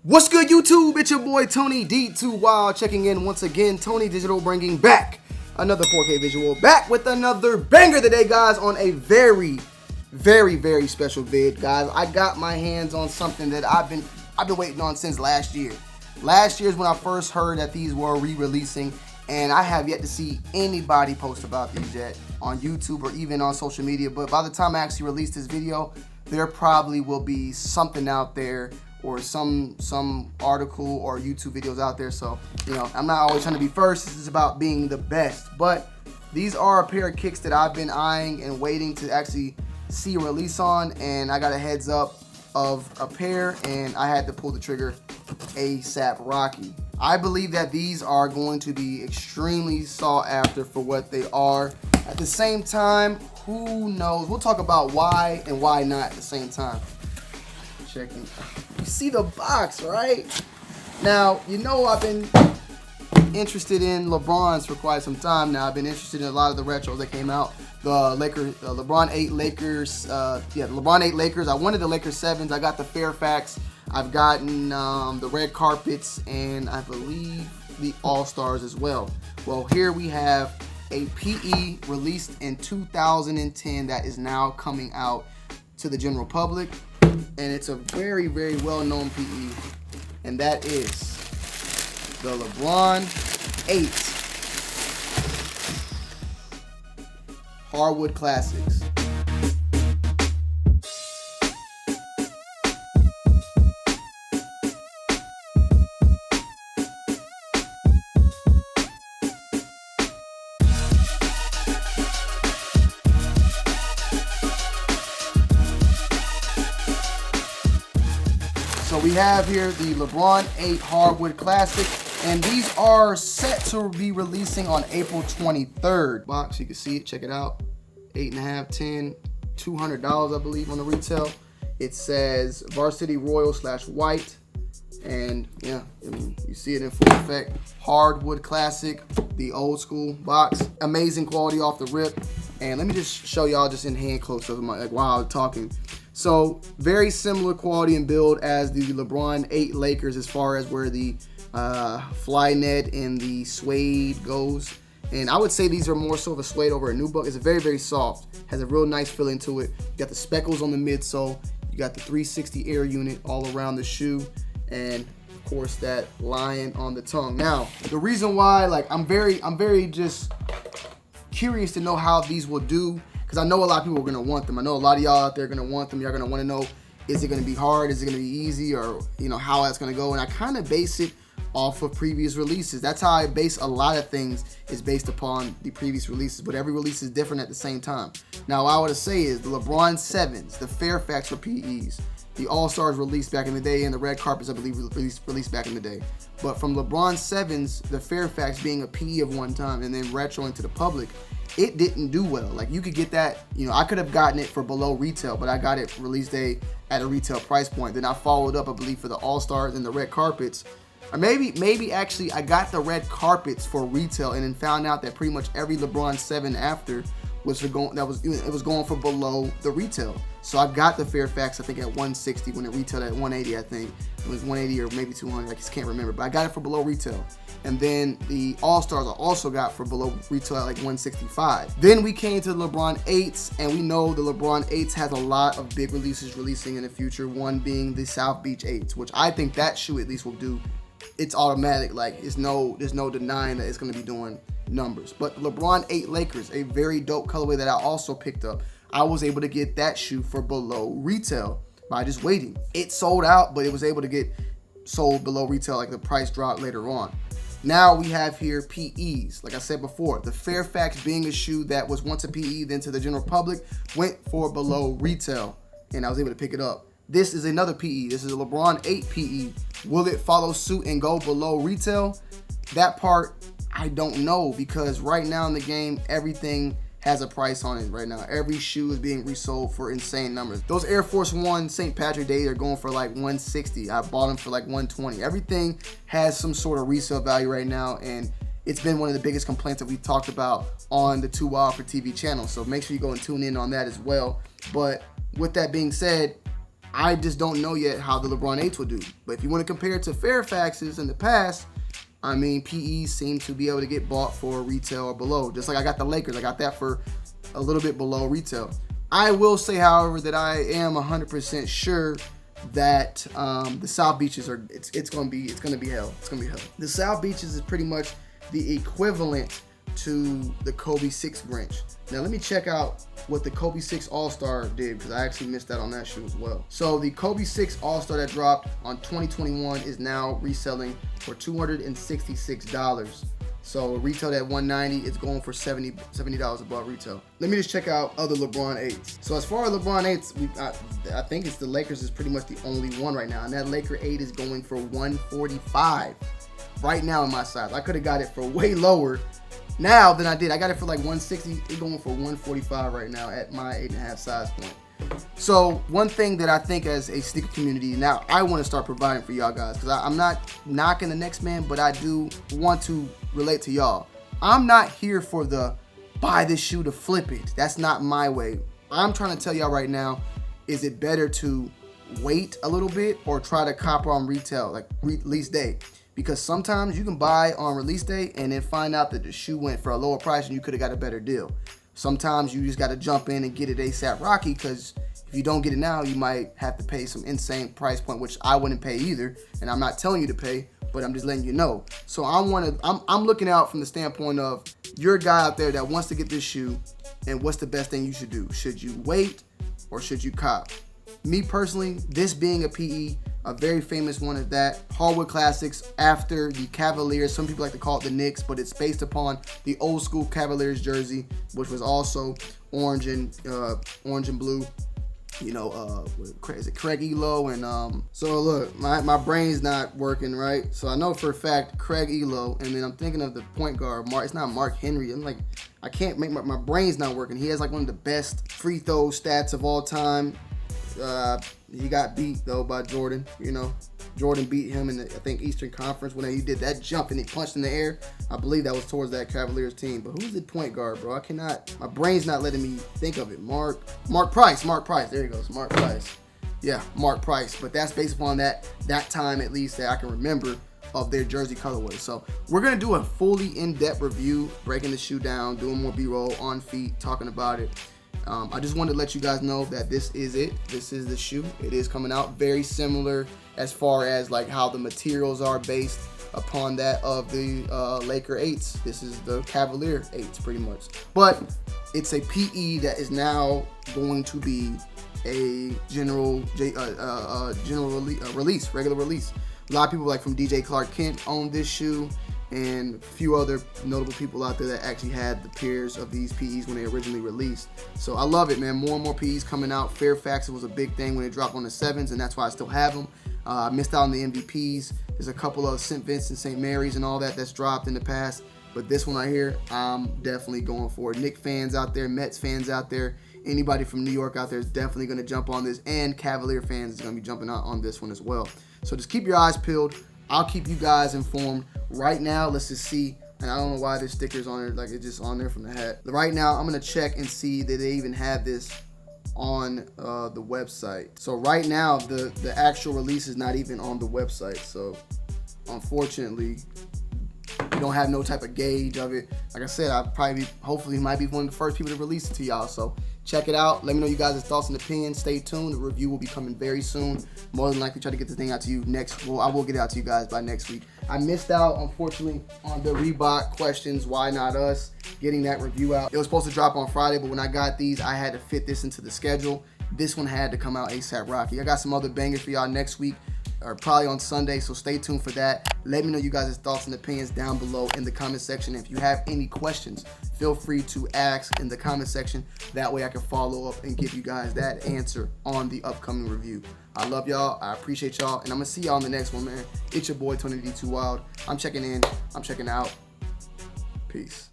What's good, YouTube? It's your boy Tony D2 Wild checking in once again. Tony Digital bringing back another 4K visual, back with another banger today, guys, on a very special vid, guys. I got my hands on something that I've been waiting on since last year. Last year is when I first heard that these were re-releasing, and I have yet to see anybody post about these yet on YouTube or even on social media. But by the time I actually release this video, there probably will be something out there, or some article or YouTube videos out there. So, you know, I'm not always trying to be first. This is about being the best. But these are a pair of kicks that I've been eyeing and waiting to actually see a release on, and I got a heads up of a pair, and I had to pull the trigger ASAP Rocky. I believe that these are going to be extremely sought after for what they are. At the same time, who knows? We'll talk about why and why not at the same time. Checking. You see the box, right? Now, you know I've been interested in LeBrons for quite some time now. I've been interested in a lot of the retros that came out. The LeBron 8 Lakers, the LeBron 8 Lakers. I wanted the Lakers 7s. I got the Fairfax. I've gotten the red carpets, and I believe the All-Stars as well. Well, here we have a PE released in 2010 that is now coming out to the general public. And it's a very well-known PE, and that is the Lebron Eights Hardwood Classics. So we have here the LeBron 8 Hardwood Classic, and these are set to be releasing on April 23rd. Box, you can see it, check it out. 8.5, 10, $200, I believe, on the retail. It says Varsity Royal / white, and yeah, I mean, you see it in full effect. Hardwood Classic, the old school box. Amazing quality off the rip. And let me just show y'all just in hand close up, like while I'm talking. So very similar quality and build as the LeBron 8 Lakers as far as where the fly net and the suede goes. And I would say these are more so of a suede over a nubuck. It's very soft. Has a real nice feeling to it. You got the speckles on the midsole. You got the 360 air unit all around the shoe. And of course that lion on the tongue. Now, the reason why, like, I'm very just curious to know how these will do, because I know a lot of people are going to want them. I know a lot of y'all out there are going to want them. Y'all going to want to know, is it going to be hard? Is it going to be easy? Or, you know, how that's going to go. And I kind of base it off of previous releases. That's how I base a lot of things, is based upon the previous releases. But every release is different at the same time. Now, what I would say is the LeBron 7s, the Fairfax for PEs, the All-Stars released back in the day, and the red carpets, I believe, released back in the day. But from LeBron 7s, the Fairfax being a PE of one time and then retroing to the public, it didn't do well. Like, you could get that, you know, I could have gotten it for below retail, but I got it release day at a retail price point. Then I followed up, I believe, for the All-Stars and the red carpets. Or maybe actually I got the red carpets for retail and then found out that pretty much every LeBron 7 after was going for below the retail. So I got the Fairfax, I think, at 160 when it retailed at 180. I think it was 180 or maybe 200. I just can't remember, but I got it for below retail. And then the All-Stars I also got for below retail at like 165. Then we came to the LeBron 8s, and we know the LeBron 8s has a lot of big releases releasing in the future. One being the South Beach 8s, which I think that shoe at least will do. It's automatic. Like, there's no denying that it's going to be doing numbers. But LeBron 8 Lakers, a very dope colorway that I also picked up. I was able to get that shoe for below retail by just waiting. It sold out, but it was able to get sold below retail, like the price dropped later on. Now we have here PEs. Like I said before, the Fairfax being a shoe that was once a PE, then to the general public, went for below retail, and I was able to pick it up. This is another PE. This is a LeBron 8 PE. Will it follow suit and go below retail? That part, I don't know, because right now in the game, everything has a price on it right now. Every shoe is being resold for insane numbers. Those Air Force One St. Patrick Day are going for like 160. I bought them for like 120. Everything has some sort of resale value right now, and it's been one of the biggest complaints that we talked about on the Too Wild for TV channel. So make sure you go and tune in on that as well. But with that being said, I just don't know yet how the LeBron Eights will do. But if you want to compare it to Fairfax's in the past, I mean, PEs seem to be able to get bought for retail or below. Just like I got the Lakers, I got that for a little bit below retail. I will say, however, that I am 100% sure that the South Beaches are it's gonna be hell. It's gonna be hell. The South Beaches is pretty much the equivalent to the Kobe 6 Grinch. Now let me check out what the Kobe 6 All-Star did, because I actually missed out on that shoe as well. So the Kobe 6 All-Star that dropped on 2021 is now reselling for $266. So retail at $190, it's going for $70 above retail. Let me just check out other LeBron 8s. So as far as LeBron 8s, I think it's the Lakers is pretty much the only one right now, and that Laker 8 is going for $145 right now in my size. I could have got it for way lower now than I did. I got it for like $160. It's going for $145 right now at my 8.5 size point. So one thing that I think as a sneaker community, now I want to start providing for y'all guys, because I'm not knocking the next man, but I do want to relate to y'all. I'm not here for the buy this shoe to flip it. That's not my way. I'm trying to tell y'all right now, is it better to wait a little bit or try to cop on retail, like release day? Because sometimes you can buy on release day and then find out that the shoe went for a lower price and you could have got a better deal. Sometimes you just got to jump in and get it ASAP Rocky, because if you don't get it now, you might have to pay some insane price point, which I wouldn't pay either. And I'm not telling you to pay, but I'm just letting you know. So I'm looking out from the standpoint of you're a guy out there that wants to get this shoe, and what's the best thing you should do? Should you wait or should you cop? Me personally, this being a PE, a very famous one at that, Hardwood Classics after the Cavaliers. Some people like to call it the Knicks, but it's based upon the old school Cavaliers jersey, which was also orange and blue. You know, is it Craig Elo? And so look, my brain's not working right. So I know for a fact Craig Elo, and then I'm thinking of the point guard, it's not Mark Henry. I'm like, I can't make my brain's not working. He has like one of the best free throw stats of all time. He got beat though by Jordan. You know, Jordan beat him in the, I think, Eastern Conference when he did that jump and he punched in the air. I believe that was towards that Cavaliers team. But who's the point guard, bro? I cannot. My brain's not letting me think of it. Mark Price. There he goes. Mark Price. Yeah, Mark Price. But that's based upon that time at least that I can remember of their jersey colorway. So we're gonna do a fully in-depth review, breaking the shoe down, doing more B-roll on feet, talking about it. I just wanted to let you guys know that this is it. This is the shoe. It is coming out very similar as far as like how the materials are based upon that of the Laker 8s. This is the Cavalier 8s pretty much. But it's a PE that is now going to be a regular release. A lot of people like from DJ Clark Kent own this shoe, and a few other notable people out there that actually had the pairs of these PEs when they originally released. So I love it, man. More and more PEs coming out. Fairfax was a big thing when it dropped on the 7s, and that's why I still have them. I missed out on the MVPs. There's a couple of St. Vincent, St. Mary's and all that's dropped in the past. But this one right here, I'm definitely going for it. Knicks fans out there, Mets fans out there, anybody from New York out there is definitely going to jump on this, and Cavalier fans is going to be jumping out on this one as well. So just keep your eyes peeled. I'll keep you guys informed. Right now, let's just see, and I don't know why this sticker's on there, like it's just on there from the hat. Right now, I'm gonna check and see that they even have this on the website. So right now, the actual release is not even on the website. So unfortunately, we don't have no type of gauge of it. Like I said, hopefully might be one of the first people to release it to y'all. So check it out. Let me know you guys' thoughts and opinions. Stay tuned. The review will be coming very soon. More than likely try to get this thing out to you next. Well, I will get it out to you guys by next week. I missed out, unfortunately, on the Reebok questions. Why not us? Getting that review out. It was supposed to drop on Friday, but when I got these, I had to fit this into the schedule. This one had to come out ASAP Rocky. I got some other bangers for y'all next week, or probably on Sunday, so stay tuned for that. Let me know you guys' thoughts and opinions down below in the comment section. If you have any questions, feel free to ask in the comment section. That way I can follow up and give you guys that answer on the upcoming review. I love y'all. I appreciate y'all, and I'm gonna see y'all in the next one, man. It's your boy Tony D2 Wild. I'm checking in. I'm checking out. Peace.